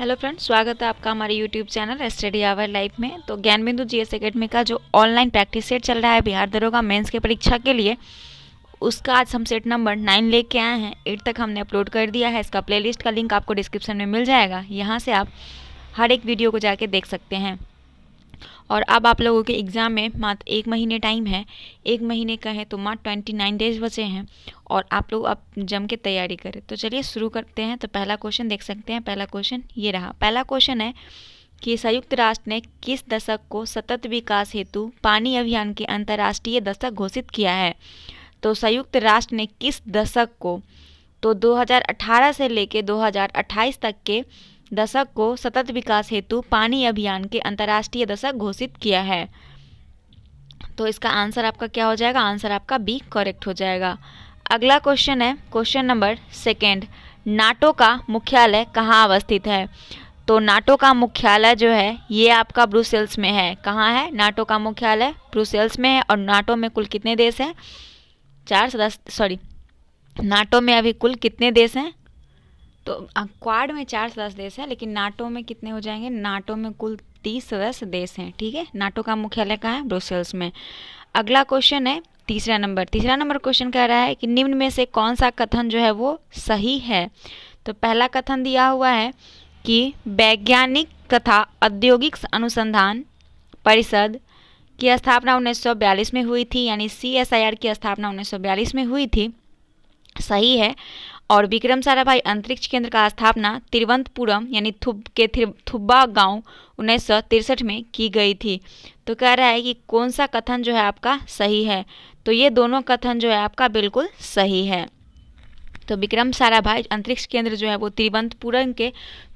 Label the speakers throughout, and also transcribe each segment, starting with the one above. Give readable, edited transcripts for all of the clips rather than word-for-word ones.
Speaker 1: Hello friends, स्वागत है आपका हमारे YouTube channel study hour life में। तो ज्ञान बिंदु जीएस एकेडमी का जो ऑनलाइन प्रैक्टिस सेट चल रहा है बिहार दरोगा मेंस की परीक्षा के लिए, उसका आज हम सेट नंबर 9 लेके आए हैं। 8 तक हमने अपलोड कर दिया है। इसका प्लेलिस्ट का लिंक आपको डिस्क्रिप्शन में मिल जाएगा, यहाँ से आप हर एक वीडियो को जाके देख सकते हैं। और अब आप लोगों के एग्ज़ाम में मात्र 1 महीने टाइम है। 1 महीने का है तो मात्र 29 डेज बचे हैं और आप लोग अब जम के तैयारी करें। तो चलिए शुरू करते हैं। तो पहला क्वेश्चन देख सकते हैं। पहला क्वेश्चन ये रहा। पहला क्वेश्चन है कि संयुक्त राष्ट्र ने किस दशक को सतत विकास हेतु पानी अभियान के अंतर्राष्ट्रीय दशक घोषित किया है। तो संयुक्त राष्ट्र ने किस दशक को, तो 2018 से लेकर 2028 तक के दशक को सतत विकास हेतु पानी अभियान के अंतर्राष्ट्रीय दशक घोषित किया है। तो इसका आंसर आपका क्या हो जाएगा? आंसर आपका बी करेक्ट हो जाएगा। अगला क्वेश्चन है क्वेश्चन नंबर 2। नाटो का मुख्यालय कहाँ अवस्थित है। तो नाटो का मुख्यालय जो है ये आपका ब्रुसेल्स में है। कहाँ है? नाटो का मुख्यालय ब्रुसेल्स में है। और नाटो में कुल कितने देश हैं? 4 सदस्य, नाटो में अभी कुल कितने देश हैं? तो क्वाड में 4 सदस्य देश हैं, लेकिन नाटो में कितने हो जाएंगे? नाटो में कुल 30 सदस्य देश हैं। ठीक है, नाटो का मुख्यालय कहाँ है? ब्रुसेल्स में। अगला क्वेश्चन है तीसरा नंबर क्वेश्चन कह रहा है कि निम्न में से कौन सा कथन जो है वो सही है। तो पहला कथन दिया हुआ है कि वैज्ञानिक तथा औद्योगिक अनुसंधान परिषद की स्थापना 1942 में हुई थी, यानी CSIR की स्थापना 1942 में हुई थी। सही है। और विक्रम साराभाई अंतरिक्ष केंद्र का स्थापना तिरुवनंतपुरम यानी थुब्बा गांव 1963 में की गई थी। तो कह रहा है कि कौन सा कथन जो है आपका सही है। तो ये दोनों कथन जो है आपका बिल्कुल सही है। तो विक्रम साराभाई अंतरिक्ष केंद्र जो है वो तिरुवनंतपुरम के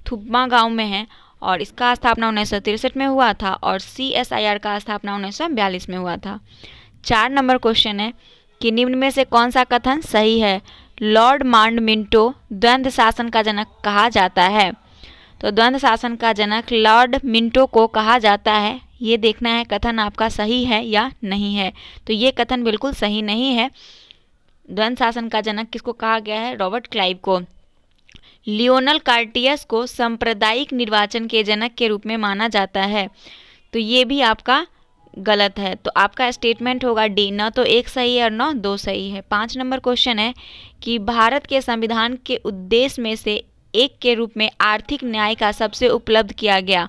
Speaker 1: थुब्बा गांव में है और इसका स्थापना 1963 में हुआ था और CSIR का स्थापना 1942 में हुआ था। 4 नंबर क्वेश्चन है कि निम्न में से कौन सा कथन सही है। लॉर्ड माउंटबेटन द्वंद्व शासन का जनक कहा जाता है। तो द्वंद्व शासन का जनक लॉर्ड मिंटो को कहा जाता है। ये देखना है कथन आपका सही है या नहीं है। तो ये कथन बिल्कुल सही नहीं है। द्वंद्व शासन का जनक किसको कहा गया है? रॉबर्ट क्लाइव को। लियोनल कार्टियस को सांप्रदायिक निर्वाचन के जनक के रूप में माना जाता है। तो ये भी आपका गलत है। तो आपका स्टेटमेंट होगा डी, न तो 1 सही है और न 2 सही है। 5 नंबर क्वेश्चन है कि भारत के संविधान के उद्देश्य में से एक के रूप में आर्थिक न्याय का सबसे उपलब्ध किया गया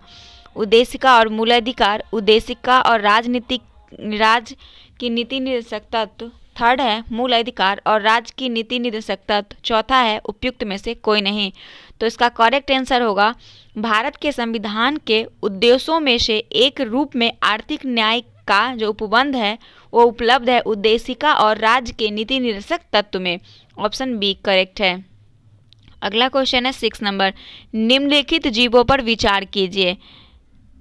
Speaker 1: उद्देशिका और मूलाधिकार। उद्देशिका और राज की नीति निर्देशक तत्व। 3rd है मूल अधिकार और राज्य की नीति निर्देशक तत्व। 4था है उपयुक्त में से कोई नहीं। तो इसका करेक्ट आंसर होगा भारत के संविधान के उद्देश्यों में से एक रूप में आर्थिक न्याय का जो उपबंध है वो उपलब्ध है उद्देशिका और राज्य के नीति निर्देशक तत्व में। ऑप्शन बी करेक्ट है। अगला क्वेश्चन है 6 नंबर। निम्नलिखित जीवों पर विचार कीजिए।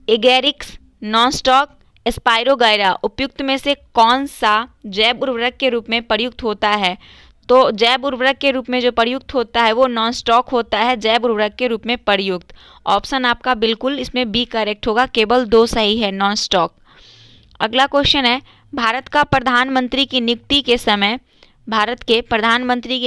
Speaker 1: एगेरिक्स, नॉनस्टॉक, स्पाइरोगाइरा उपयुक्त में से कौन सा जैव उर्वरक के रूप में प्रयुक्त होता है। तो जैव उर्वरक के रूप में जो प्रयुक्त होता है वो नॉन स्टॉक होता है, जैव उर्वरक के रूप में प्रयुक्त। ऑप्शन आपका बिल्कुल इसमें बी करेक्ट होगा, केवल 2 सही है, नॉन स्टॉक। अगला क्वेश्चन है भारत के प्रधानमंत्री की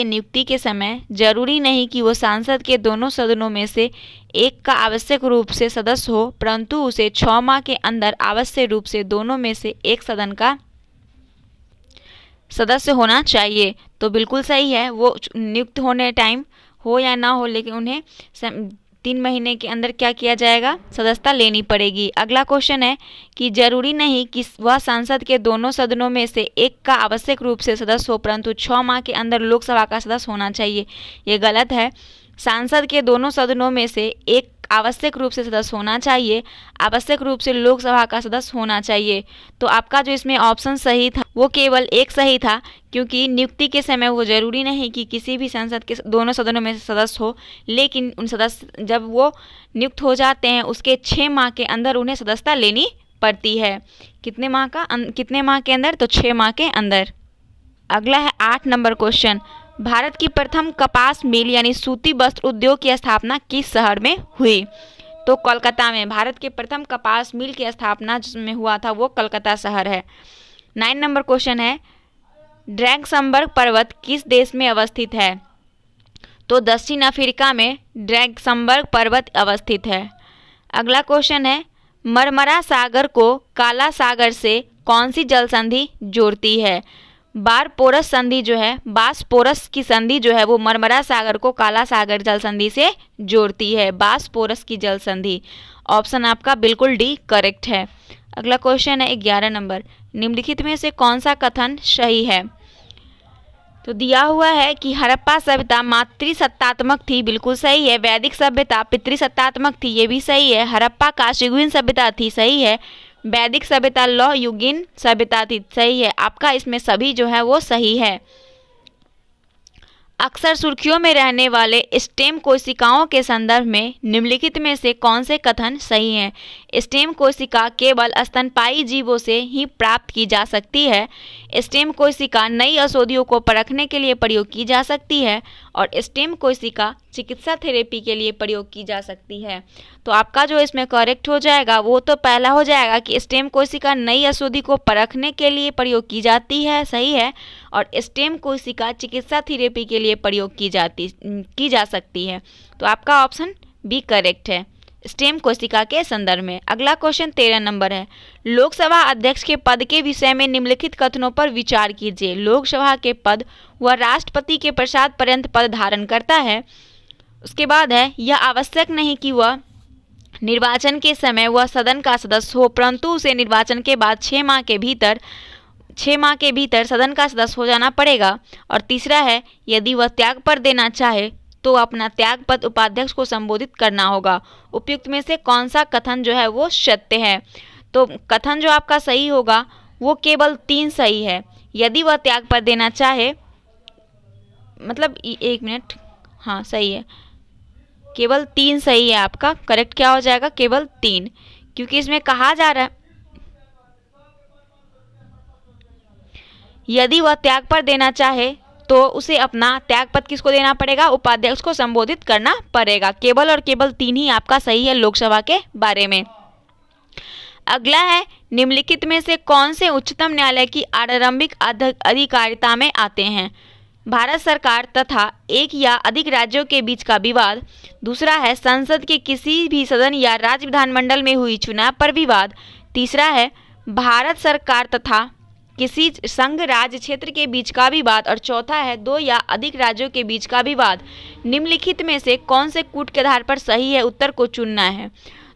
Speaker 1: नियुक्ति के समय जरूरी नहीं कि वो सांसद के दोनों सदनों में से एक का आवश्यक रूप से सदस्य हो, परंतु उसे 6 माह के अंदर आवश्यक रूप से दोनों में से एक सदन का सदस्य होना चाहिए। तो बिल्कुल सही है। वो नियुक्त होने टाइम हो या ना हो, लेकिन उन्हें 3 महीने के अंदर क्या किया जाएगा? सदस्यता लेनी पड़ेगी। अगला क्वेश्चन है कि जरूरी नहीं कि वह सांसद के दोनों सदनों में से एक का आवश्यक रूप से सदस्य हो, परंतु 6 माह के अंदर लोकसभा का सदस्य होना चाहिए। ये गलत है। सांसद के दोनों सदनों में से एक आवश्यक रूप से सदस्य होना चाहिए, आवश्यक रूप से लोकसभा का सदस्य होना चाहिए। तो आपका जो इसमें ऑप्शन सही था वो केवल 1 सही था, क्योंकि नियुक्ति के समय वो जरूरी नहीं कि किसी भी संसद के दोनों सदनों में से सदस्य हो, लेकिन उन सदस्य जब वो नियुक्त हो जाते हैं उसके 6 माह के अंदर उन्हें सदस्यता लेनी पड़ती है। कितने माह के अंदर? तो 6 माह के अंदर। अगला है 8 नंबर क्वेश्चन। भारत की प्रथम कपास मिल यानी सूती वस्त्र उद्योग की स्थापना किस शहर में हुई। तो कोलकाता में। भारत के प्रथम कपास मिल की स्थापना जिसमें हुआ था वो कलकत्ता शहर है। 9 नंबर क्वेश्चन है ड्रैगसनबर्ग पर्वत किस देश में अवस्थित है। तो दक्षिण अफ्रीका में ड्रैक्सनबर्ग पर्वत अवस्थित है। अगला क्वेश्चन है, मरमरा सागर को काला सागर से कौन सी जल संधि जोड़ती है? बारपोरस संधि जो है, बासपोरस की संधि जो है वो मरमरा सागर को काला सागर जल संधि से जोड़ती है, बासपोरस की जल संधि। ऑप्शन आपका बिल्कुल डी करेक्ट है। अगला क्वेश्चन है 11 नंबर, निम्नलिखित में से कौन सा कथन सही है? तो दिया हुआ है कि हड़प्पा सभ्यता मातृसत्तात्मक थी, बिल्कुल सही है। वैदिक सभ्यता पितृसत्तात्मक थी, ये भी सही है। हड़प्पा काशीयुगीन सभ्यता थी, सही है। वैदिक सभ्यता लौह युगीन सभ्यता थी, सही है। आपका इसमें सभी जो है वो सही है। अक्सर सुर्खियों में रहने वाले स्टेम कोशिकाओं के संदर्भ में निम्नलिखित में से कौन से कथन सही हैं? स्टेम कोशिका केवल स्तनपायी जीवों से ही प्राप्त की जा सकती है। स्टेम कोशिका नई औषधियों को परखने के लिए प्रयोग की जा सकती है और स्टेम कोशिका चिकित्सा थेरेपी के लिए प्रयोग की जा सकती है। तो आपका जो इसमें करेक्ट हो जाएगा वो तो पहला हो जाएगा कि स्टेम कोशिका नई औषधि को परखने के लिए प्रयोग की जाती है, सही है। और स्टेम कोशिका चिकित्सा थेरेपी के लिए प्रयोग की जा सकती है। तो आपका ऑप्शन बी करेक्ट है, स्टेम कोशिका के संदर्भ में। अगला क्वेश्चन 13 नंबर है, लोकसभा अध्यक्ष के पद के विषय में निम्नलिखित कथनों पर विचार कीजिए। लोकसभा के पद वह राष्ट्रपति के प्रसाद पर्यंत पद धारण करता है। उसके बाद है, यह आवश्यक नहीं कि वह निर्वाचन के समय वह सदन का सदस्य हो, परंतु उसे निर्वाचन के बाद 6 माह के भीतर सदन का सदस्य हो जाना पड़ेगा। और तीसरा है, यदि वह त्याग पर देना चाहे तो अपना त्याग पत्र उपाध्यक्ष को संबोधित करना होगा। उपयुक्त में से कौन सा कथन जो है वो सत्य है? तो कथन जो आपका सही होगा वो केवल 3 सही है। यदि वह त्याग पर देना चाहे, मतलब 1 मिनट, हाँ सही है, केवल 3 सही है आपका। करेक्ट क्या हो जाएगा? केवल 3, क्योंकि इसमें कहा जा रहा है यदि वह त्याग पर देना चाहे तो उसे अपना त्यागपत्र किसको देना पड़ेगा? उपाध्यक्ष को संबोधित करना पड़ेगा। केवल और केवल 3 ही आपका सही है लोकसभा के बारे में। अगला है, निम्नलिखित में से कौन से उच्चतम न्यायालय की आरंभिक अधिकारिता में आते हैं? भारत सरकार तथा एक या अधिक राज्यों के बीच का विवाद। दूसरा है, संसद के किसी भी सदन या राज्य विधानमंडल में हुई चुनाव पर विवाद। तीसरा है, भारत सरकार तथा किसी संघ राज्य क्षेत्र के बीच का विवाद। और चौथा है, 2 या अधिक राज्यों के बीच का विवाद। निम्नलिखित में से कौन से कूट के आधार पर सही है? उत्तर को चुनना है।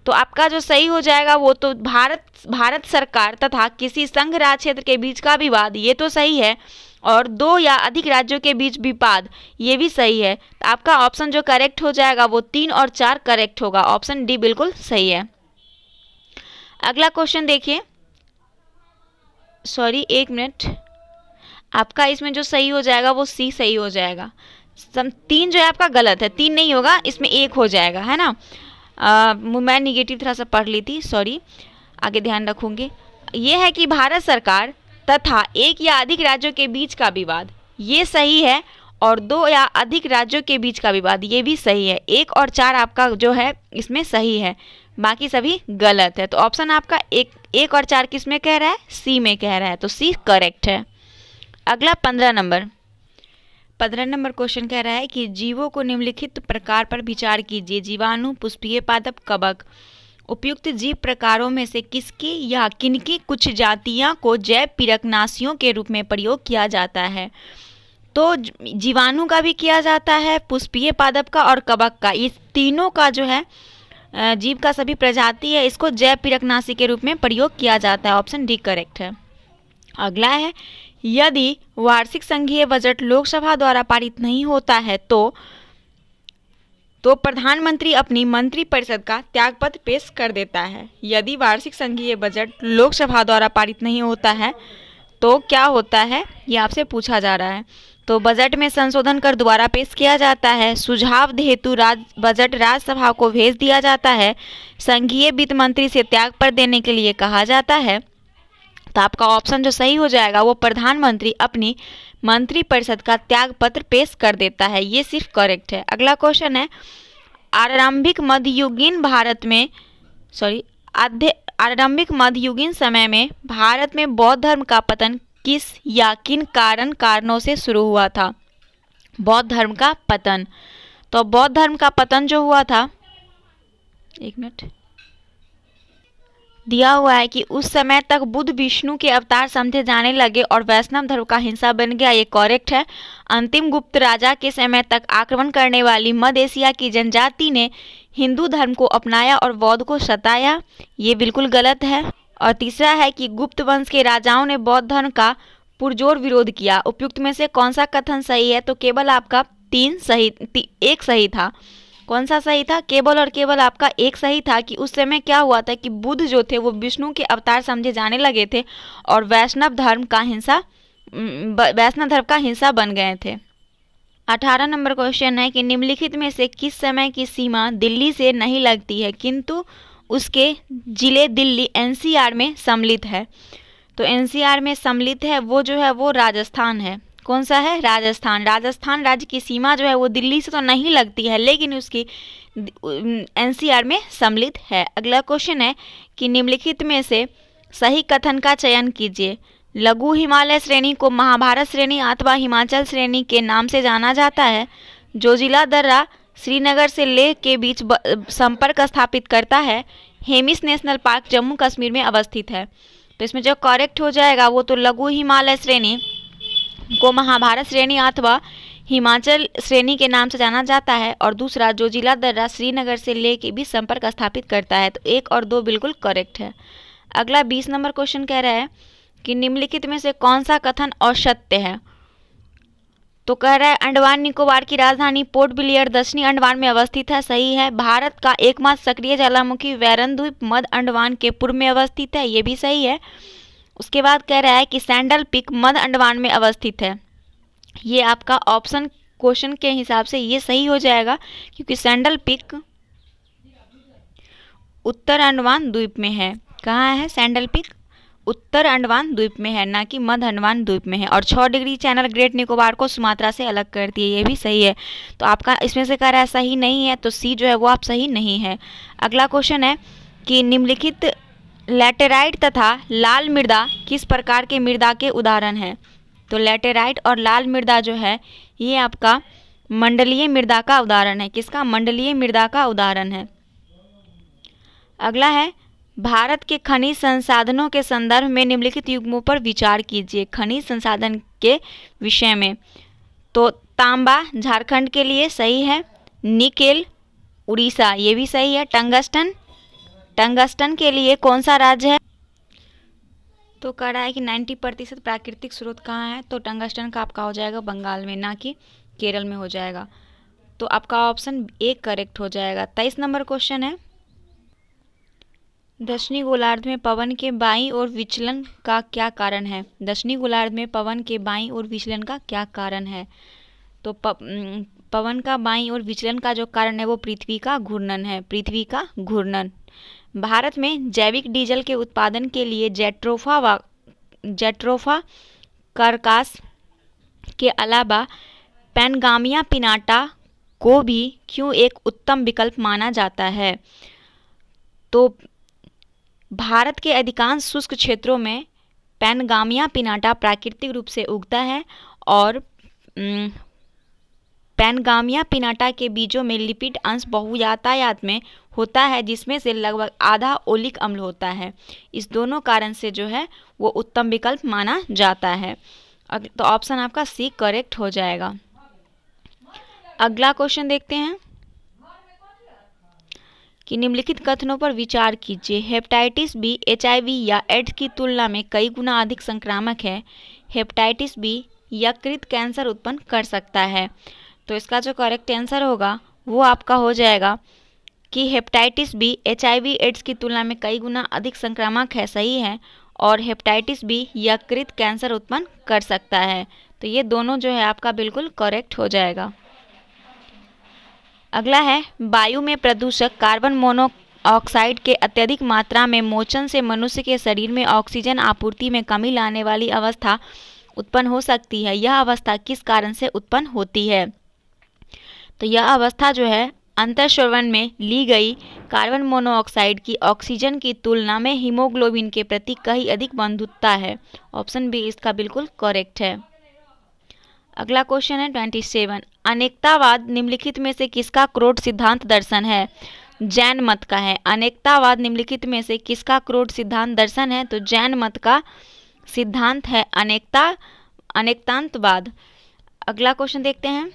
Speaker 1: तो आपका जो सही हो जाएगा वो तो भारत सरकार तथा किसी संघ राज्य क्षेत्र के बीच का विवाद, ये तो सही है। और 2 या अधिक राज्यों के बीच विवाद, ये भी सही है। तो आपका ऑप्शन जो करेक्ट हो जाएगा वो 3 और 4 करेक्ट होगा। ऑप्शन डी बिल्कुल सही है। अगला क्वेश्चन देखिए, सॉरी 1 मिनट, आपका इसमें जो सही हो जाएगा वो सी सही हो जाएगा। 3 जो है आपका गलत है, 3 नहीं होगा, इसमें 1 हो जाएगा, है ना। मैं निगेटिव थोड़ा सा पढ़ ली थी, सॉरी, आगे ध्यान रखूंगी। ये है कि भारत सरकार तथा 1 या अधिक राज्यों के बीच का विवाद, ये सही है। और 2 या अधिक राज्यों के बीच का विवाद, ये भी सही है। 1 और 4 आपका जो है इसमें सही है, बाकी सभी गलत है। तो ऑप्शन आपका 1 और 4 किस में कह रहा है? सी में कह रहा है, तो सी करेक्ट है। अगला 15 नंबर क्वेश्चन कह रहा है कि जीवों को निम्नलिखित प्रकार पर विचार कीजिए। जीवाणु, पुष्पीय पादप, कवक। उपयुक्त जीव प्रकारों में से किसकी या किनकी कुछ जातियां को जैव पीड़कनाशियों के रूप में प्रयोग किया जाता है? तो जीवाणु का भी किया जाता है, पुष्पीय पादप का और कवक का, ये तीनों का जो है जीव का सभी प्रजाति है, इसको जैव पीड़कनाशी के रूप में प्रयोग किया जाता है। ऑप्शन डी करेक्ट है। अगला है, यदि वार्षिक संघीय बजट लोकसभा द्वारा पारित नहीं होता है तो प्रधानमंत्री अपनी मंत्रिपरिषद का त्यागपत्र पेश कर देता है। यदि वार्षिक संघीय बजट लोकसभा द्वारा पारित नहीं होता है तो क्या होता है, ये आपसे पूछा जा रहा है। तो बजट में संशोधन कर दोबारा पेश किया जाता है। सुझाव हेतु बजट राज्यसभा को भेज दिया जाता है। संघीय वित्त मंत्री से त्याग पर देने के लिए कहा जाता है। तो आपका ऑप्शन जो सही हो जाएगा वो प्रधानमंत्री अपनी मंत्रिपरिषद का त्याग पत्र पेश कर देता है, ये सिर्फ करेक्ट है। अगला क्वेश्चन है, आरंभिक मध्ययुगीन समय में भारत में बौद्ध धर्म का पतन किस या किन कारणों से शुरू हुआ था? बौद्ध धर्म का पतन, तो बौद्ध धर्म का पतन जो हुआ था, एक मिनट, दिया हुआ है कि उस समय तक बुद्ध विष्णु के अवतार समझे जाने लगे और वैष्णव धर्म का हिस्सा बन गया। ये करेक्ट है। अंतिम गुप्त राजा के समय तक आक्रमण करने वाली मध्य एशिया की जनजाति ने हिंदू धर्म को अपनाया और बौद्ध को सताया। ये बिल्कुल गलत है। और तीसरा है कि गुप्त वंश के राजाओं ने बौद्ध धर्म का पुरजोर विरोध किया। उपयुक्त में से कौन सा कथन सही है? तो केवल आपका एक सही था। कौन सा सही था? केवल और केवल आपका एक सही था कि उस समय क्या हुआ था कि बुद्ध जो थे वो विष्णु के अवतार समझे जाने लगे थे और वैष्णव धर्म का हिस्सा बन गए थे। 18 नंबर क्वेश्चन है कि निम्नलिखित में से किस समय की सीमा दिल्ली से नहीं लगती है किंतु उसके जिले दिल्ली एनसीआर में सम्मिलित है? तो एनसीआर में सम्मिलित है वो जो है वो राजस्थान है। कौन सा है? राजस्थान। राजस्थान राज्य की सीमा जो है वो दिल्ली से तो नहीं लगती है लेकिन उसकी एनसीआर में सम्मिलित है। अगला क्वेश्चन है कि निम्नलिखित में से सही कथन का चयन कीजिए। लघु हिमालय श्रेणी को महाभारत श्रेणी अथवा हिमाचल श्रेणी के नाम से जाना जाता है। जोजिला दर्रा श्रीनगर से लेह के बीच संपर्क स्थापित करता है। हेमिस नेशनल पार्क जम्मू कश्मीर में अवस्थित है। तो इसमें जो करेक्ट हो जाएगा वो तो लघु हिमालय श्रेणी को महाभारत श्रेणी अथवा हिमाचल श्रेणी के नाम से जाना जाता है और दूसरा जोजिला दर्रा श्रीनगर से लेह के बीच संपर्क स्थापित करता है। तो 1 और 2 बिल्कुल करेक्ट है। अगला 20 नंबर क्वेश्चन कह रहा है कि निम्नलिखित में से कौन सा कथन असत्य है? तो कह रहा है अंडमान निकोबार की राजधानी पोर्ट ब्लेयर दक्षिणी अंडमान में अवस्थित है। सही है। भारत का एकमात्र सक्रिय ज्वालामुखी वैरन द्वीप मध्य अंडमान के पूर्व में अवस्थित है। ये भी सही है। उसके बाद कह रहा है कि सैंडल पीक मध्य अंडमान में अवस्थित है। ये आपका ऑप्शन क्वेश्चन के हिसाब से ये सही हो जाएगा क्योंकि सैंडल पीक उत्तर अंडमान द्वीप में है। कहाँ है सैंडल पीक? उत्तर अंडमान द्वीप में है, ना कि मध्य अंडमान द्वीप में है। और 6 डिग्री चैनल ग्रेट निकोबार को सुमात्रा से अलग करती है। ये भी सही है। तो आपका इसमें से कह रहा है सही नहीं है, तो सी जो है वो आप सही नहीं है। अगला क्वेश्चन है कि निम्नलिखित लैटेराइट तथा लाल मृदा किस प्रकार के मृदा के उदाहरण हैं? तो लैटेराइट और लाल मृदा जो है ये आपका मंडलीय मृदा का उदाहरण है। किसका? मंडलीय मृदा का उदाहरण है। अगला है भारत के खनिज संसाधनों के संदर्भ में निम्नलिखित युग्मों पर विचार कीजिए। खनिज संसाधन के विषय में तो तांबा झारखंड के लिए सही है। निकेल उड़ीसा, ये भी सही है। टंगस्टन के लिए कौन सा राज्य है? तो कह रहा है कि 90% प्राकृतिक स्रोत कहाँ है? तो टंगस्टन का आपका हो जाएगा बंगाल में, ना कि केरल में हो जाएगा। तो आपका ऑप्शन 1 करेक्ट हो जाएगा। 23 नंबर क्वेश्चन है दक्षिणी गोलार्ध में पवन के बाईं ओर विचलन का क्या कारण है? दक्षिणी गोलार्ध में पवन के बाईं ओर विचलन का क्या कारण है? तो पवन का बाईं ओर विचलन का जो कारण है वो पृथ्वी का घूर्णन है। पृथ्वी का घूर्णन। भारत में जैविक डीजल के उत्पादन के लिए जेट्रोफा कार्कास के अलावा पैनगामिया पिनाटा को भी क्यों एक उत्तम विकल्प माना जाता है? तो भारत के अधिकांश शुष्क क्षेत्रों में पैनगामिया पिनाटा प्राकृतिक रूप से उगता है और पैनगामिया पिनाटा के बीजों में लिपिड अंश बहुयातायात में होता है जिसमें से लगभग आधा ओलिक अम्ल होता है। इस दोनों कारण से जो है वो उत्तम विकल्प माना जाता है। तो ऑप्शन आपका सी करेक्ट हो जाएगा। अगला क्वेश्चन देखते हैं कि निम्नलिखित कथनों पर विचार कीजिए। हेपेटाइटिस बी HIV या एड्स की तुलना में कई गुना अधिक संक्रामक है। हेपेटाइटिस बी यकृत कैंसर उत्पन्न कर सकता है। तो इसका जो करेक्ट आंसर होगा वो आपका हो जाएगा कि हेपेटाइटिस बी HIV एड्स की तुलना में कई गुना अधिक संक्रामक है। सही है। और हेपेटाइटिस बी यकृत कैंसर उत्पन्न कर सकता है। तो ये दोनों जो है आपका बिल्कुल करेक्ट हो जाएगा। अगला है वायु में प्रदूषक कार्बन मोनोऑक्साइड के अत्यधिक मात्रा में मोचन से मनुष्य के शरीर में ऑक्सीजन आपूर्ति में कमी लाने वाली अवस्था उत्पन्न हो सकती है। यह अवस्था किस कारण से उत्पन्न होती है? तो यह अवस्था जो है अंतःस्रवण में ली गई कार्बन मोनोऑक्साइड की ऑक्सीजन की तुलना में हीमोग्लोबिन के प्रति कहीं अधिक बंधुता है। ऑप्शन बी इसका बिल्कुल करेक्ट है। अगला क्वेश्चन है 27। अनेकतावाद निम्नलिखित में से किसका क्रोध सिद्धांत दर्शन है? जैन मत का है। अनेकतावाद निम्नलिखित में से किसका क्रोध सिद्धांत दर्शन है? तो जैन मत का सिद्धांत है अनेकतांतवाद। अगला क्वेश्चन देखते हैं,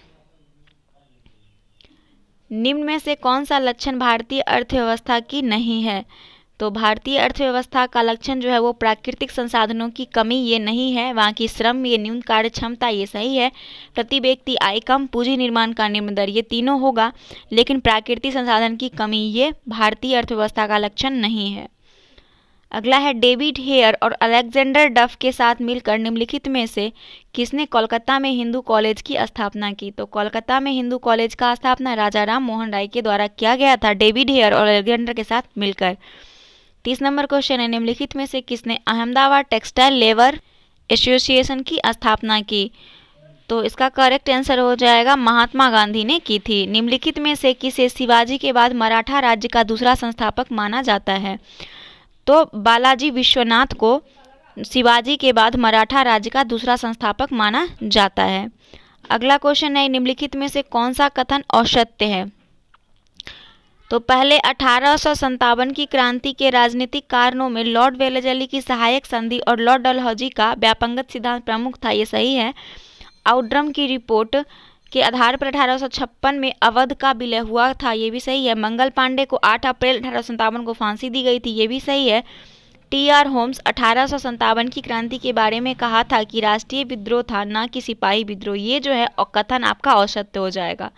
Speaker 1: निम्न में से कौन सा लक्षण भारतीय अर्थव्यवस्था की नहीं है? तो भारतीय अर्थव्यवस्था का लक्षण जो है वो प्राकृतिक संसाधनों की कमी ये नहीं है, वहाँ की श्रम, ये न्यून कार्य क्षमता, ये सही है। प्रति व्यक्ति आय कम, पूंजी निर्माण का निम्न दर, ये तीनों होगा, लेकिन प्राकृतिक संसाधन की कमी ये भारतीय अर्थव्यवस्था का लक्षण नहीं है। अगला है, डेविड हेयर और अलेक्जेंडर डफ के साथ मिलकर निम्नलिखित में से किसने कोलकाता में हिंदू कॉलेज की स्थापना की? तो कोलकाता में हिंदू कॉलेज का स्थापना राजा राम मोहन राय के द्वारा किया गया था, डेविड हेयर और अलेक्जेंडर के साथ मिलकर। 30 नंबर क्वेश्चन है, निम्नलिखित में से किसने अहमदाबाद टेक्सटाइल लेबर एसोसिएशन की स्थापना की? तो इसका करेक्ट आंसर हो जाएगा महात्मा गांधी ने की थी। निम्नलिखित में से किसे शिवाजी के बाद मराठा राज्य का दूसरा संस्थापक माना जाता है? तो बालाजी विश्वनाथ को शिवाजी के बाद मराठा राज्य का दूसरा संस्थापक माना जाता है। अगला क्वेश्चन है, निम्नलिखित में से कौन सा कथन असत्य है? तो पहले 1857 की क्रांति के राजनीतिक कारणों में लॉर्ड वेलेस्ली की सहायक संधि और लॉर्ड डलहौजी का व्यापंगत सिद्धांत प्रमुख था, ये सही है। आउटरम की रिपोर्ट के आधार पर 1856 में अवध का विलय हुआ था, ये भी सही है। मंगल पांडे को 8 अप्रैल 1857 को फांसी दी गई थी, ये भी सही है। टी.आर. होम्स 1857 की क्रांति के बारे में कहा था कि राष्ट्रीय विद्रोह था, ना कि सिपाही विद्रोह, ये जो है कथन आपका असत्य हो जाएगा।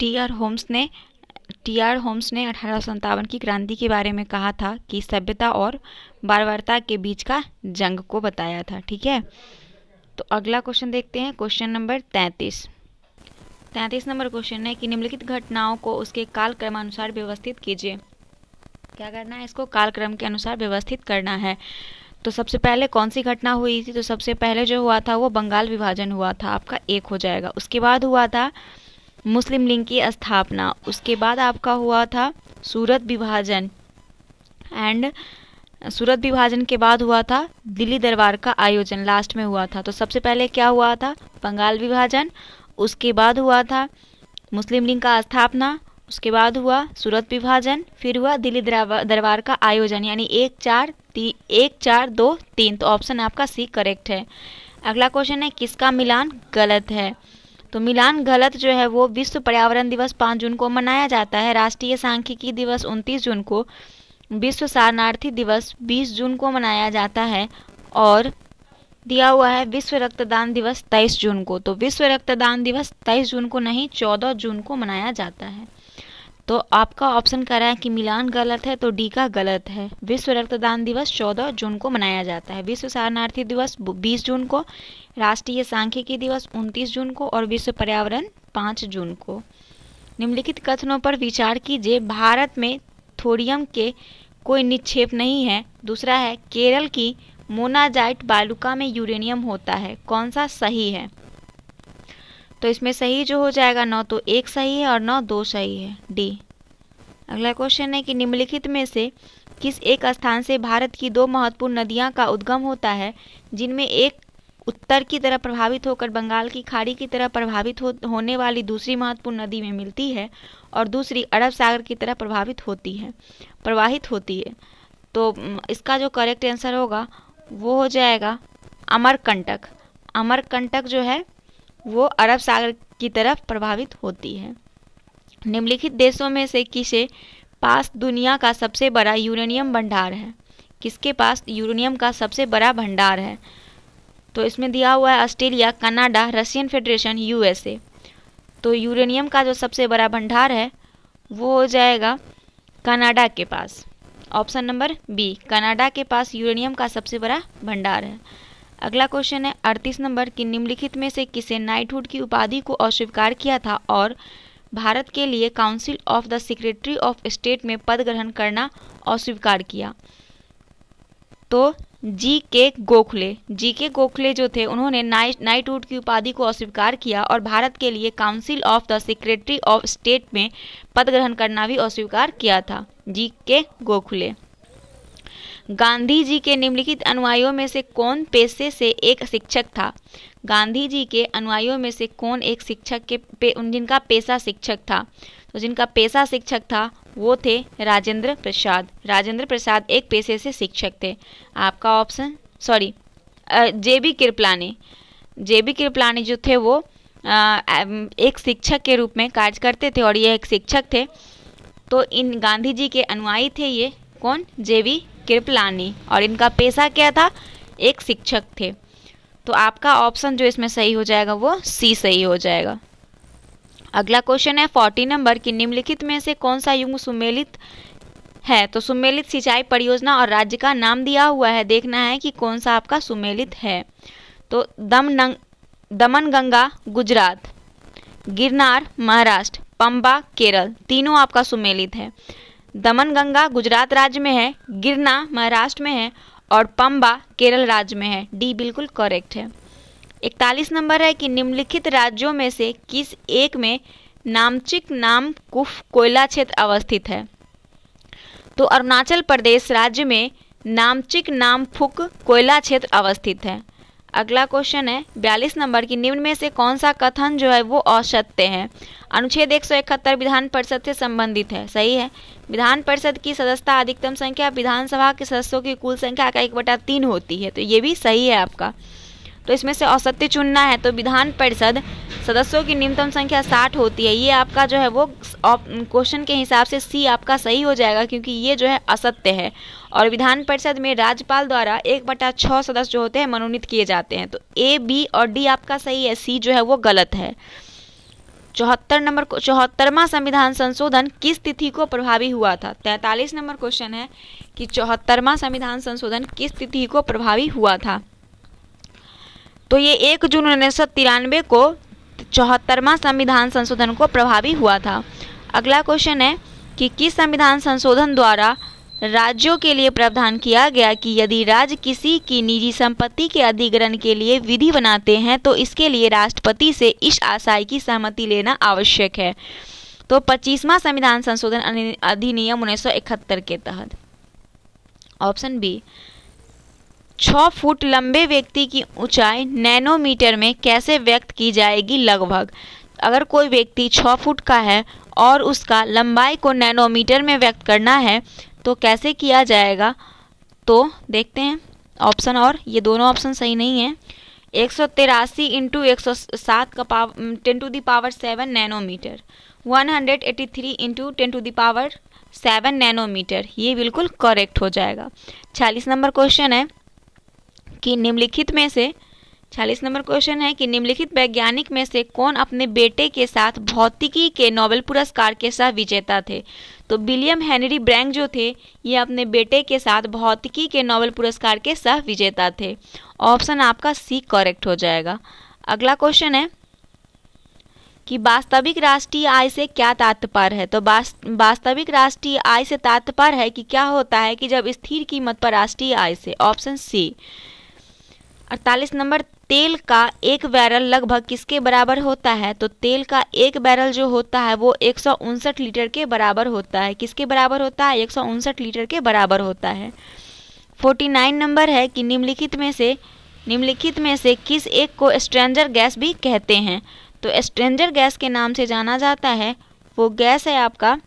Speaker 1: टी.आर. होम्स ने 1857 की क्रांति के बारे में कहा था कि सभ्यता और बारबरता के बीच का जंग को बताया था, ठीक है। तो अगला क्वेश्चन देखते हैं, क्वेश्चन नंबर 33 नंबर क्वेश्चन है कि निम्नलिखित घटनाओं को उसके कालक्रमानुसार व्यवस्थित कीजिए। क्या करना है, इसको कालक्रम के अनुसार व्यवस्थित करना है। तो सबसे पहले कौन सी घटना हुई थी? तो सबसे पहले जो हुआ था वो बंगाल विभाजन हुआ था, आपका 1 हो जाएगा। उसके बाद हुआ था मुस्लिम लीग की स्थापना, उसके बाद आपका हुआ था सूरत विभाजन, एंड सूरत विभाजन के बाद हुआ था दिल्ली दरबार का आयोजन, लास्ट में हुआ था। तो सबसे पहले क्या हुआ था? बंगाल विभाजन, उसके बाद हुआ था मुस्लिम लीग का स्थापना, उसके बाद हुआ सूरत विभाजन, फिर हुआ दिल्ली दरबार का आयोजन, यानी 1 4 2 3। तो ऑप्शन आपका सी करेक्ट है। अगला क्वेश्चन है, किसका मिलान गलत है? तो मिलान गलत जो है वो विश्व पर्यावरण दिवस 5 जून को मनाया जाता है, राष्ट्रीय सांख्यिकी दिवस 29 जून को, विश्व शरणार्थी दिवस 20 जून को मनाया जाता है, और दिया हुआ है विश्व रक्तदान दिवस 23 जून को। तो विश्व रक्तदान दिवस 23 जून को नहीं, 14 जून को मनाया जाता है। तो आपका ऑप्शन कह रहा है कि मिलान गलत है, तो डी का गलत है। विश्व रक्तदान दिवस 14 जून को मनाया जाता है, विश्व शरणार्थी दिवस 20 जून को, राष्ट्रीय सांख्यिकी दिवस 29 जून को, और विश्व पर्यावरण 5 जून को। निम्नलिखित कथनों पर विचार कीजिए। भारत में थोरियम के कोई निक्षेप नहीं है। दूसरा है, केरल की मोनाजाइट बालुका में यूरेनियम होता है, कौन सा सही है? तो इसमें सही जो हो जाएगा 9 तो 1 सही है और 9 2 सही है, डी। अगला क्वेश्चन है कि निम्नलिखित में से किस एक स्थान से भारत की 2 महत्वपूर्ण नदियां का उद्गम होता है, जिनमें एक उत्तर की तरफ प्रभावित होकर बंगाल की खाड़ी की तरफ प्रभावित होने वाली दूसरी महत्वपूर्ण नदी में मिलती है और दूसरी अरब सागर की तरफ प्रवाहित होती है। तो इसका जो करेक्ट आंसर होगा वो हो जाएगा अमरकंटक। अमरकंटक जो है वो अरब सागर की तरफ प्रभावित होती है। निम्नलिखित देशों में से किसे पास दुनिया का सबसे बड़ा यूरेनियम भंडार है? किसके पास यूरेनियम का सबसे बड़ा भंडार है? तो इसमें दिया हुआ है Australia, Canada, Russian federation, USA. तो यूरेनियम का जो सबसे बड़ा भंडार है वो हो जाएगा कनाडा के पास। ऑप्शन नंबर बी, कनाडा के पास यूरेनियम का सबसे बड़ा भंडार है। अगला क्वेश्चन है 38 नंबर की निम्नलिखित में से किसे नाइटहुड की उपाधि को अस्वीकार किया था और भारत के लिए council of the secretary of state में पद ग्रहण करना अस्वीकार किया? तो जी.के. गोखले जो थे उन्होंने नाइटहुड की उपाधि को अस्वीकार किया और भारत के लिए council of the secretary of state में पद ग्रहण करना भी अस्वीकार किया था, जी.के. गोखले। गांधी जी के निम्नलिखित अनुयायियों में से कौन पेशे से एक शिक्षक था? गांधी जी के अनुयायियों में से कौन एक शिक्षक जिनका पेशा शिक्षक था? तो जिनका पेशा शिक्षक था वो थे राजेंद्र प्रसाद। राजेंद्र प्रसाद एक पेशे से शिक्षक थे। आपका ऑप्शन जेबी कृपलानी। जेबी कृपलानी जो थे वो एक शिक्षक के रूप में कार्य करते थे और ये एक शिक्षक थे। तो इन गांधी जी के अनुयायी थे ये कौन? जेबी कृपलानी। और इनका पेशा क्या था? एक शिक्षक थे। तो आपका ऑप्शन जो इसमें सही हो जाएगा वो सी सही हो जाएगा। अगला क्वेश्चन है 40 नंबर की निम्नलिखित में से कौन सा युग्म सुमेलित है? तो सुमेलित सिंचाई परियोजना और राज्य का नाम दिया हुआ है, देखना है कि कौन सा आपका सुमेलित है। तो दमनगंगा गुजरात, गिरनार महाराष्ट्र, पंबा केरल, तीनों आपका सुमेलित है। दमनगंगा गुजरात राज्य में है, गिरना महाराष्ट्र में है और पंबा केरल राज्य में है। डी बिल्कुल करेक्ट है। 41 नंबर है कि निम्नलिखित राज्यों में से किस एक में नामचिक नामकुफ कोयला क्षेत्र अवस्थित है? तो अरुणाचल प्रदेश राज्य में नामचिक नामफुक कोयला क्षेत्र अवस्थित है। अगला क्वेश्चन है 42 नंबर की निम्न में से कौन सा कथन जो है वो असत्य है? अनुच्छेद 171 विधान परिषद से संबंधित है। सही है। विधान परिषद की सदस्यता अधिकतम संख्या विधानसभा के सदस्यों की कुल संख्या का 1/3 होती है। तो ये भी सही है आपका। तो इसमें से असत्य चुनना है। तो विधान परिषद सदस्यों की न्यूनतम संख्या 60 होती है। ये आपका जो है वो क्वेश्चन के हिसाब से सी आपका सही हो जाएगा, क्योंकि ये जो है असत्य है। और विधान परिषद में राज्यपाल द्वारा 1/6 सदस्य जो होते हैं मनोनीत किए जाते हैं। तो ए, बी और डी आपका सही है, सी जो है वो गलत है। 74वां संविधान संशोधन किस तिथि को प्रभावी हुआ था? 43 नंबर क्वेश्चन है कि 74वां संविधान संशोधन किस तिथि को प्रभावी हुआ था? तो ये 1 जून 1993 को 74वां संविधान संशोधन को प्रभावी हुआ था। अगला क्वेश्चन है कि किस संविधान संशोधन द्वारा राज्यों के लिए प्रावधान किया गया कि यदि राज्य किसी की निजी संपत्ति के अधिग्रहण के लिए विधि बनाते हैं तो इसके लिए राष्ट्रपति से इस आशय की सहमति लेना आवश्यक है? तो 25वां संविधान संशोधन अधिनियम 1971 के तहत। Option B. 6 फुट लंबे व्यक्ति की ऊंचाई नैनोमीटर में कैसे व्यक्त की जाएगी? लगभग। अगर कोई व्यक्ति 6 फुट का है और उसका लंबाई को नैनोमीटर में व्यक्त करना है तो कैसे किया जाएगा? तो देखते हैं ऑप्शन, और ये दोनों ऑप्शन सही नहीं है। 183 इंटू 107 का 10⁻7 नैनोमीटर, 183 इंटू 10⁻7 नैनोमीटर, ये बिल्कुल करेक्ट हो जाएगा। 46 नंबर क्वेश्चन है कि निम्नलिखित वैज्ञानिक में से कौन अपने बेटे के साथ भौतिकी के नोबेल पुरस्कार के सह विजेता थे? तो विलियम हेनरी ब्रैंक जो थे ये अपने बेटे के साथ भौतिकी के नोबेल पुरस्कार के सह विजेता थे। ऑप्शन आपका सी करेक्ट हो जाएगा। अगला क्वेश्चन है कि वास्तविक राष्ट्रीय आय से क्या तात्पर्य है? तो वास्तविक राष्ट्रीय आय से तात्पर्य है कि क्या होता है कि जब स्थिर कीमत पर राष्ट्रीय आय से। Option C. 48 नंबर, तेल का एक बैरल लगभग किसके बराबर होता है? तो तेल का एक बैरल जो होता है वो 159 लीटर के बराबर होता है। किसके बराबर होता है? 159 लीटर के बराबर होता है। 49 नंबर है कि निम्नलिखित में से किस एक को स्ट्रेंजर गैस भी कहते हैं? तो स्ट्रेंजर गैस के नाम से जाना जाता है वो गैस है आपका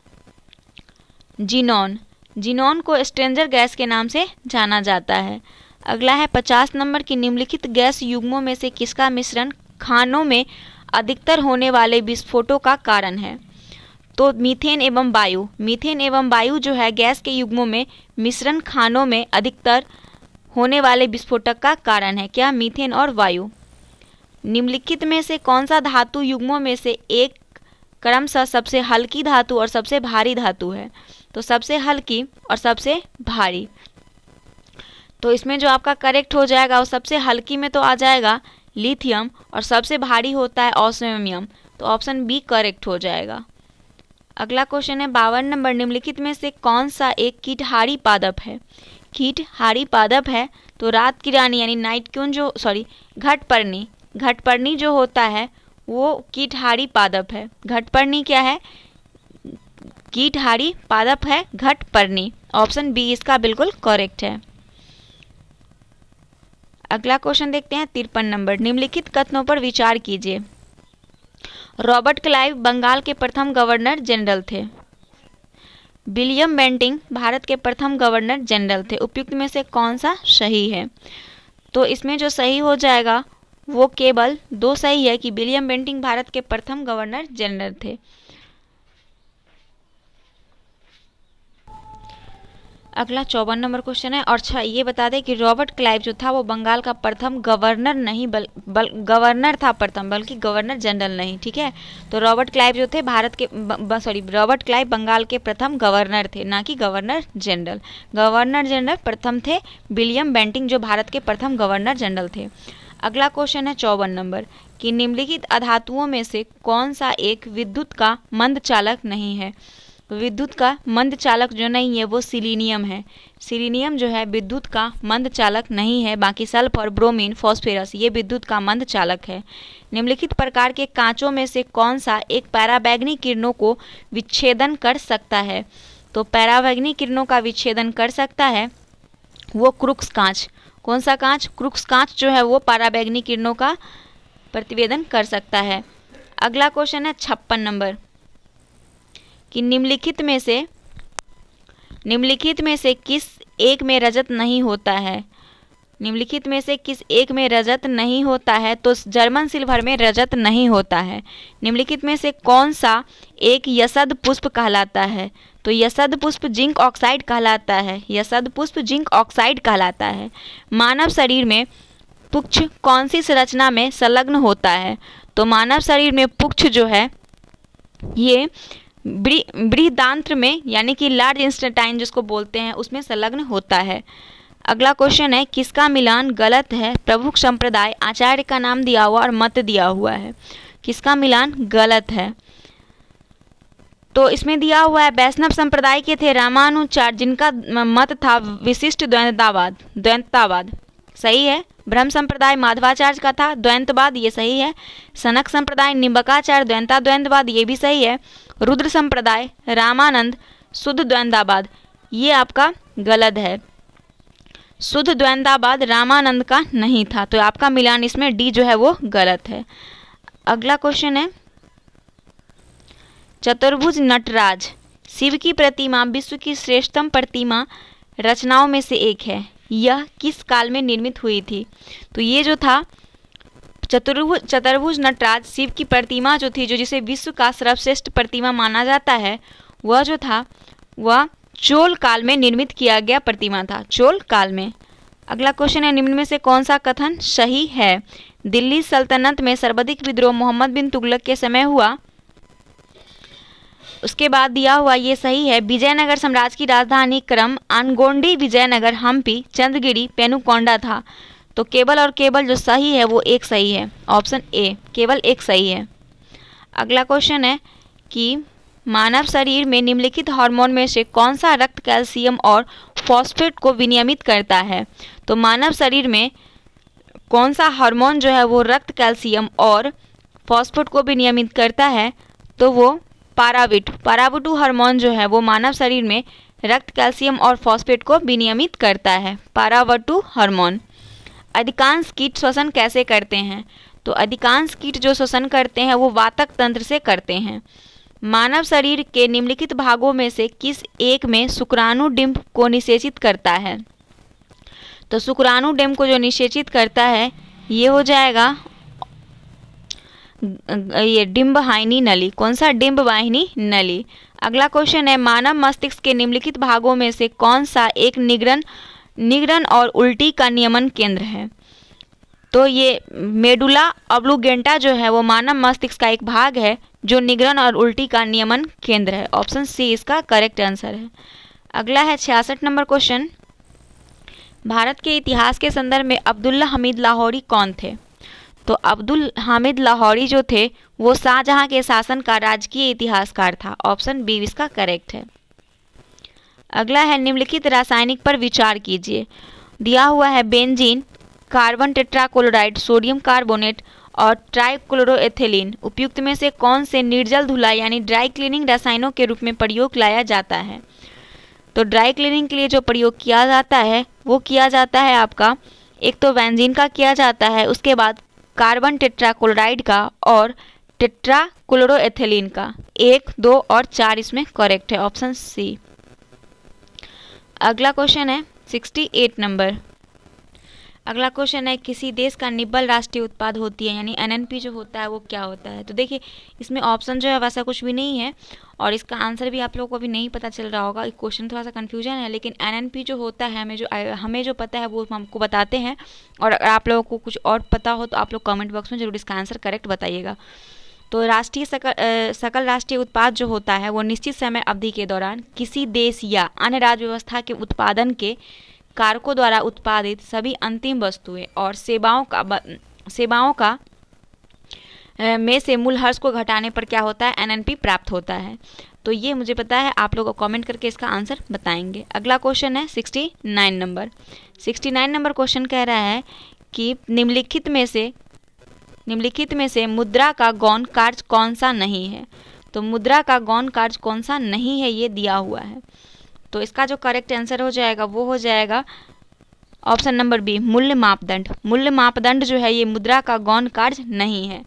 Speaker 1: जीनॉन। जीनॉन को स्ट्रेंजर गैस के नाम से जाना जाता है। अगला है 50 नंबर की निम्नलिखित गैस युग्मों में से किसका मिश्रण खानों में अधिकतर होने वाले विस्फोटों का कारण है? तो मीथेन एवं वायु। मीथेन एवं वायु जो है गैस के युग्मों में मिश्रण खानों में अधिकतर होने वाले विस्फोटक का कारण है। क्या? मीथेन और वायु। निम्नलिखित में से कौन सा धातु युग्मों में से एक क्रमशः सबसे हल्की धातु और सबसे भारी धातु है? तो सबसे हल्की और सबसे भारी। तो इसमें जो आपका करेक्ट हो जाएगा वो सबसे हल्की में तो आ जाएगा लिथियम और सबसे भारी होता है ऑस्मियम। तो ऑप्शन बी करेक्ट हो जाएगा। अगला क्वेश्चन है 52 नंबर, निम्नलिखित में से कौन सा एक कीटहारी पादप है? कीटहारी पादप है तो रात की रानी यानी नाइट क्यून घटपर्णी जो होता है वो कीटहारी पादप है। घटपर्णी क्या है? कीटहारी पादप है घटपर्णी। ऑप्शन बी इसका बिल्कुल करेक्ट है। अगला क्वेश्चन देखते हैं 53 नंबर। निम्नलिखित कथनों पर विचार कीजिए। रॉबर्ट क्लाइव बंगाल के प्रथम गवर्नर जनरल थे। विलियम बेंटिंक भारत के प्रथम गवर्नर जनरल थे। उपयुक्त में से कौन सा सही है? तो इसमें जो सही हो जाएगा वो केवल 2 सही है कि विलियम बेंटिंक भारत के प्रथम गवर्नर जनरल थे। अगला 54 नंबर क्वेश्चन है। और अच्छा ये बता दें कि रॉबर्ट क्लाइव जो था वो बंगाल का प्रथम गवर्नर नहीं गवर्नर था प्रथम, बल्कि गवर्नर जनरल नहीं। ठीक है, तो रॉबर्ट क्लाइव जो थे रॉबर्ट क्लाइव बंगाल के प्रथम गवर्नर थे, ना कि गवर्नर जनरल। गवर्नर जनरल प्रथम थे विलियम बेंटिंक, जो भारत के प्रथम गवर्नर जनरल थे। अगला क्वेश्चन है 54 नंबर कि निम्नलिखित अधातुओं में से कौन सा एक विद्युत का मंद चालक नहीं है? विद्युत का मंद चालक जो नहीं है वो सिलीनियम है। सिलीनियम जो है विद्युत का मंद चालक नहीं है। बाकी सल्फर, ब्रोमीन, फॉस्फेरस ये विद्युत का मंद चालक है। निम्नलिखित प्रकार के कांचों में से कौन सा एक पराबैंगनी किरणों को विच्छेदन कर सकता है? तो पराबैंगनी किरणों का विच्छेदन कर सकता है वो क्रूक्स कांच। कौन सा कांच? क्रूक्स कांच जो है वो पराबैंगनी किरणों का प्रतिवेदन कर सकता है। अगला क्वेश्चन है 56 नंबर कि निम्नलिखित में से किस एक में रजत नहीं होता है? निम्नलिखित में से किस एक में रजत नहीं होता है? तो जर्मन सिल्वर में रजत नहीं होता है। निम्नलिखित में से कौन सा एक यशद पुष्प कहलाता है? तो यशद पुष्प जिंक ऑक्साइड कहलाता है। यशद पुष्प जिंक ऑक्साइड कहलाता है। मानव शरीर में पुच्छ कौन सी संरचना में संलग्न होता है? तो मानव शरीर में पुच्छ जो है ये बृहदांत्र में, यानी कि लार्ज इंटेस्टाइन जिसको बोलते हैं, उसमें संलग्न होता है। अगला क्वेश्चन है किसका मिलान गलत है? प्रमुख संप्रदाय, आचार्य का नाम दिया हुआ और मत दिया हुआ है। किसका मिलान गलत है? तो इसमें दिया हुआ है वैष्णव संप्रदाय के थे रामानुचार्य, जिनका मत था विशिष्ट द्वैतवाद सही है। ब्रह्म संप्रदाय माधवाचार्य का था द्वैतवाद, ये सही है। सनक संप्रदाय निम्बकाचार्य द्वैतवाद, ये भी सही है। रुद्र संप्रदाय रामानंद शुद्ध द्वैतवाद, ये आपका गलत है। शुद्ध द्वैतवाद रामानंद का नहीं था, तो आपका मिलान इसमें डी जो है वो गलत है। अगला क्वेश्चन है चतुर्भुज नटराज शिव की प्रतिमा विश्व की श्रेष्ठतम प्रतिमा रचनाओं में से एक है। यह किस काल में निर्मित हुई थी? तो ये जो था चतुर्भुज नटराज शिव की प्रतिमा जो थी, जो जिसे विश्व का सर्वश्रेष्ठ प्रतिमा माना जाता है, वह जो था वह चोल काल में निर्मित किया गया प्रतिमा था, चोल काल में। अगला क्वेश्चन है निम्न में से कौन सा कथन सही है? दिल्ली सल्तनत में सर्वाधिक विद्रोह मोहम्मद बिन तुगलक के समय हुआ। उसके बाद दिया हुआ ये सही है। विजयनगर साम्राज्य की राजधानी क्रम आनगोंडी, विजयनगर, हम्पी, चंद्रगिरी, पेनुकोंडा था। तो केवल और केवल जो सही है वो एक सही है, ऑप्शन ए, केवल एक सही है। अगला क्वेश्चन है कि मानव शरीर में निम्नलिखित हार्मोन में से कौन सा रक्त कैल्शियम और फॉस्फेट को विनियमित करता है? तो मानव शरीर में कौन सा हार्मोन जो है वो रक्त कैल्शियम और फॉस्फेट को विनियमित करता है? तो वो पाराविटू हार्मोन जो है वो मानव शरीर में रक्त कैल्शियम और फॉस्फेट को विनियमित करता है, पाराविटू हार्मोन। अधिकांश कीट श्वसन कैसे करते हैं? तो अधिकांश कीट जो श्वसन करते हैं वो वातक तंत्र से करते हैं। मानव शरीर के निम्नलिखित भागों में से किस एक में शुक्राणु डिंब को निषेचित करता है? तो शुक्राणु डिंब को जो निषेचित करता है ये हो जाएगा ये डिंबवाहिनी नली। कौन सा? डिंबवाहिनी नली। अगला क्वेश्चन है मानव मस्तिष्क के निम्नलिखित भागों में से कौन सा एक निगरन और उल्टी का नियमन केंद्र है? तो ये मेडुला ऑब्लुगेंटा जो है वो मानव मस्तिष्क का एक भाग है जो निगरन और उल्टी का नियमन केंद्र है। ऑप्शन सी इसका करेक्ट आंसर है। अगला है 66 नंबर क्वेश्चन। भारत के इतिहास के संदर्भ में अब्दुल्ला हमीद लाहौरी कौन थे? तो अब्दुल हामिद लाहौरी जो थे वो शाहजहां के शासन का राजकीय इतिहासकार था। ऑप्शन बी इसका करेक्ट है। अगला है निम्नलिखित रासायनिक पर विचार कीजिए। दिया हुआ है benzene, carbon tetrachloride, sodium carbonate और ट्राइक्लोरोएथिलीन। उपयुक्त में से कौन से निर्जल धुलाई यानी ड्राई क्लीनिंग रसायनों के रूप में प्रयोग लाया जाता है? तो ड्राई क्लीनिंग के लिए जो प्रयोग किया जाता है वो किया जाता है आपका एक तो बेंजीन का किया जाता है, उसके बाद कार्बन टेट्राक्लोराइड का और टेट्राक्लोरोएथिलीन का। 1, 2 और 4 इसमें करेक्ट है, ऑप्शन सी। अगला क्वेश्चन है 68 नंबर। अगला क्वेश्चन है किसी देश का निब्बल राष्ट्रीय उत्पाद होती है, यानी एनएनपी जो होता है वो क्या होता है। तो देखिए इसमें ऑप्शन जो है वैसा कुछ भी नहीं है और इसका आंसर भी आप लोगों को अभी नहीं पता चल रहा होगा, क्वेश्चन थोड़ा सा कन्फ्यूजन है। लेकिन एनएनपी जो होता है हमें जो पता है वो हमको बताते हैं, और अगर आप लोगों को कुछ और पता हो तो आप लोग कमेंट बॉक्स में जरूर इसका आंसर करेक्ट बताइएगा। तो राष्ट्रीय सकल राष्ट्रीय उत्पाद जो होता है वो निश्चित समय अवधि के दौरान किसी देश या अन्य राज्य व्यवस्था के उत्पादन के कारकों द्वारा उत्पादित सभी अंतिम वस्तुएं और सेवाओं का में से मूल्यह्रास को घटाने पर क्या होता है, एनएनपी प्राप्त होता है। तो ये मुझे पता है, आप लोग कमेंट करके इसका आंसर बताएंगे। अगला क्वेश्चन है 69 नंबर। 69 नंबर क्वेश्चन कह रहा है कि निम्नलिखित में से मुद्रा का गौण कार्य कौन सा नहीं है। तो मुद्रा का गौण कार्य कौन सा नहीं है ये दिया हुआ है। तो इसका जो करेक्ट आंसर हो जाएगा वो हो जाएगा ऑप्शन नंबर बी, मूल्य मापदंड। मूल्य मापदंड जो है ये मुद्रा का गौण कार्य नहीं है।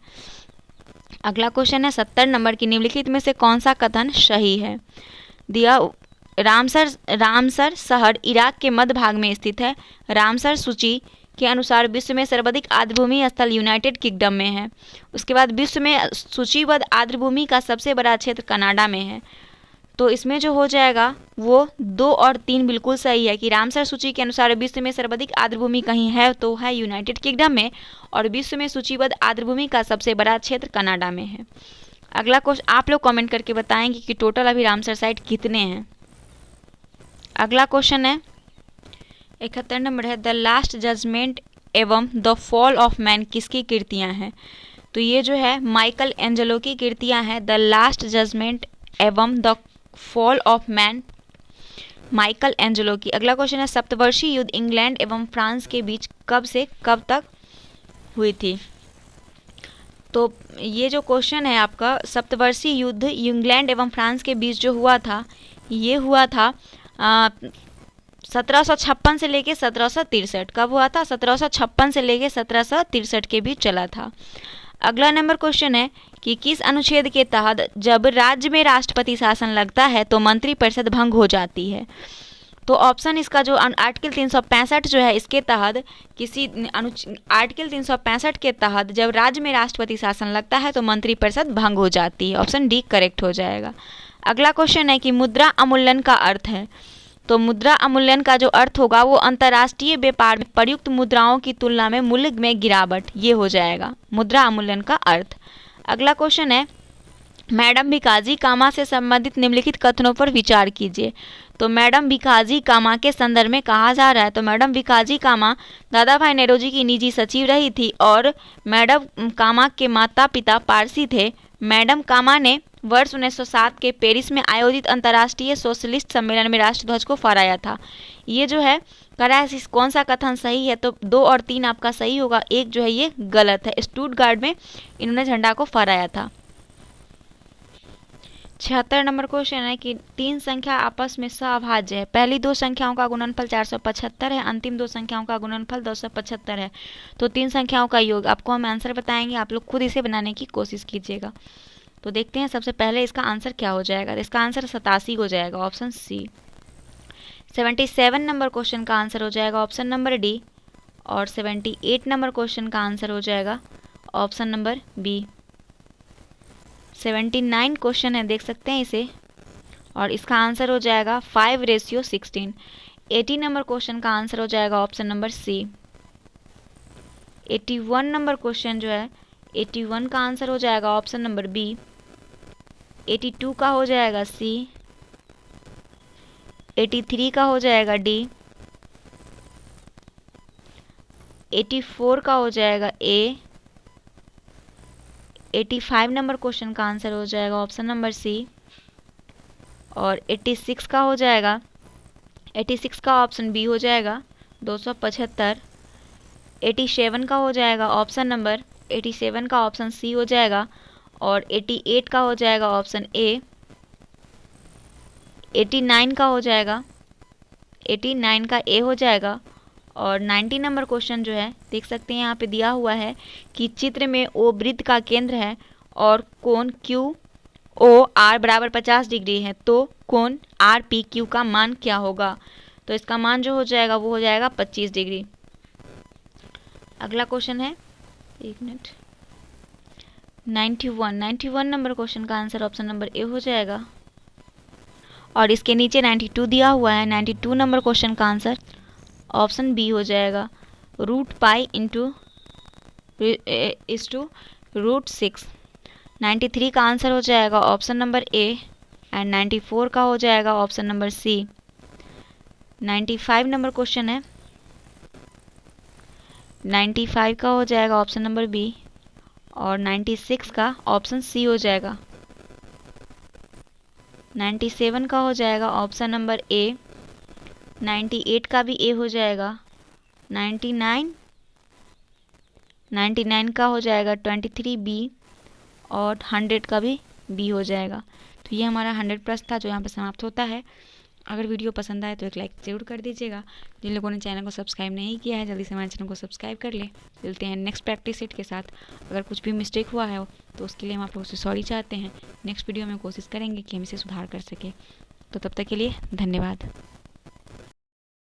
Speaker 1: अगला क्वेश्चन है 70 नंबर की निम्नलिखित में से कौन सा कथन सही है। दिया रामसर शहर इराक के मध्य भाग में स्थित है। रामसर सूची के अनुसार विश्व में सर्वाधिक आर्द्रभूमि स्थल यूनाइटेड किंगडम में है। उसके बाद विश्व में सूचीबद्ध आर्द्रभूमि का सबसे बड़ा क्षेत्र कनाडा में है। तो इसमें जो हो जाएगा वो 2 और 3 बिल्कुल सही है कि रामसर सूची के अनुसार विश्व में सर्वाधिक आर्द्रभूमि कहीं है तो है यूनाइटेड किंगडम में, और विश्व में सूचीबद्ध आर्द्रभूमि का सबसे बड़ा क्षेत्र कनाडा में है। अगला क्वेश्चन आप लोग कमेंट करके बताएंगे कि टोटल अभी रामसर साइट कितने हैं। अगला क्वेश्चन है 71 नंबर है, द लास्ट जजमेंट एवं द फॉल ऑफ मैन किसकी कृतियाँ हैं। तो ये जो है माइकल एंजेलो की कृतियाँ हैं, द लास्ट जजमेंट एवं the fall of man, Michael Angelo की। अगला क्वेश्चन है सप्तवर्षीय युद्ध इंग्लैंड एवं फ्रांस के बीच कब से कब तक हुई थी। तो ये जो क्वेश्चन है आपका, सप्तवर्षीय युद्ध इंग्लैंड एवं फ्रांस के बीच जो हुआ था ये हुआ था 1756 से लेके 1763। कब हुआ था, 1756 से लेके 1763 के बीच चला था। अगला नंबर क्वेश्चन है कि किस अनुच्छेद के तहत जब राज्य में राष्ट्रपति शासन लगता है तो मंत्रिपरिषद भंग हो जाती है। तो ऑप्शन इसका जो आर्टिकल 365 जो है इसके तहत आर्टिकल 365 के तहत जब राज्य में राष्ट्रपति शासन लगता है तो मंत्रिपरिषद भंग हो जाती है, ऑप्शन डी करेक्ट हो जाएगा। अगला क्वेश्चन है कि मुद्रा अवमूल्यन का अर्थ है। तो मुद्रा अवमूल्यन का जो अर्थ होगा वो अंतर्राष्ट्रीय व्यापार में प्रयुक्त मुद्राओं की तुलना में मूल्य में गिरावट, ये हो जाएगा मुद्रा अवमूल्यन का अर्थ। अगला क्वेश्चन है मैडम भिकाजी कामा से संबंधित निम्नलिखित कथनों पर विचार कीजिए। तो मैडम भिकाजी कामा के संदर्भ में कहा जा रहा है। तो मैडम भिकाजी कामा दादा भाई नेहरूजी की निजी सचिव रही थी और मैडम कामा के माता पिता पारसी थे। मैडम कामा ने वर्ष 1907 के पेरिस में आयोजित अंतर्राष्ट्रीय सोशलिस्ट सम्मेलन में राष्ट्रध्वज को फहराया था। ये जो है करा कौन सा कथन सही है। तो 2 और 3 आपका सही होगा, 1 जो है ये गलत है। स्टुटगार्ट में इन्होंने झंडा को फहराया था। 76 नंबर क्वेश्चन है कि 3 संख्या आपस में सअभाज्य है। पहली 2 संख्याओं का गुणनफल 475 है, अंतिम 2 संख्याओं का गुणनफल 275 है। तो 3 संख्याओं का योग, आपको हम आंसर बताएंगे, आप लोग खुद इसे बनाने की कोशिश कीजिएगा। तो देखते हैं सबसे पहले इसका आंसर क्या हो जाएगा। तो इसका आंसर 87 हो जाएगा, ऑप्शन सी। 77 नंबर क्वेश्चन का आंसर हो जाएगा ऑप्शन नंबर डी, और 78 नंबर क्वेश्चन का आंसर हो जाएगा ऑप्शन नंबर बी। 79 क्वेश्चन है, देख सकते हैं इसे, और इसका आंसर हो जाएगा 5:16। 80 नंबर क्वेश्चन का आंसर हो जाएगा ऑप्शन नंबर सी। 81 नंबर क्वेश्चन जो है 81 का आंसर हो जाएगा ऑप्शन नंबर बी। 82 का हो जाएगा सी। 83 का हो जाएगा डी। 84 का हो जाएगा ए। 85 नंबर क्वेश्चन का आंसर हो जाएगा ऑप्शन नंबर सी, और 86 का हो जाएगा 86 का ऑप्शन बी हो जाएगा 275। 87 का हो जाएगा ऑप्शन नंबर 87 का ऑप्शन सी हो जाएगा, और 88 का हो जाएगा ऑप्शन ए। 89 का हो जाएगा 89 का ए हो जाएगा, और 90 नंबर क्वेश्चन जो है देख सकते हैं यहाँ पे दिया हुआ है कि चित्र में ओ वृत्त का केंद्र है और कोण क्यू ओ आर बराबर 50 डिग्री है, तो कोण आर पी क्यू का मान क्या होगा? तो इसका मान जो हो जाएगा वो हो जाएगा 25 डिग्री। अगला क्वेश्चन है, एक मिनट, 91 नंबर क्वेश्चन का आंसर ऑप्शन नंबर ए हो जाएगा। और इसके नीचे 92 दिया हुआ है, 92 नंबर क्वेश्चन का आंसर ऑप्शन बी हो जाएगा, रूट पाई इंटू रूट 6। 93 का आंसर हो जाएगा ऑप्शन नंबर ए एंड 94 का हो जाएगा ऑप्शन नंबर सी। 95 नंबर क्वेश्चन है, 95 का हो जाएगा ऑप्शन नंबर बी और 96 का ऑप्शन सी हो जाएगा। 97 का हो जाएगा ऑप्शन नंबर ए, 98 का भी ए हो जाएगा, 99 का हो जाएगा 23 बी और 100 का भी बी हो जाएगा। तो ये हमारा 100 प्रश्न था जो यहाँ पर समाप्त होता है। अगर वीडियो पसंद आए तो एक लाइक ज़रूर कर दीजिएगा। जिन लोगों ने चैनल को सब्सक्राइब नहीं किया है जल्दी से हमारे चैनल को सब्सक्राइब कर ले। मिलते हैं नेक्स्ट प्रैक्टिस सेट के साथ। अगर कुछ भी मिस्टेक हुआ है तो उसके लिए हम आप लोगों से सॉरी चाहते हैं। नेक्स्ट वीडियो में कोशिश करेंगे कि हम इसे सुधार कर सकें। तो तब तक के लिए धन्यवाद।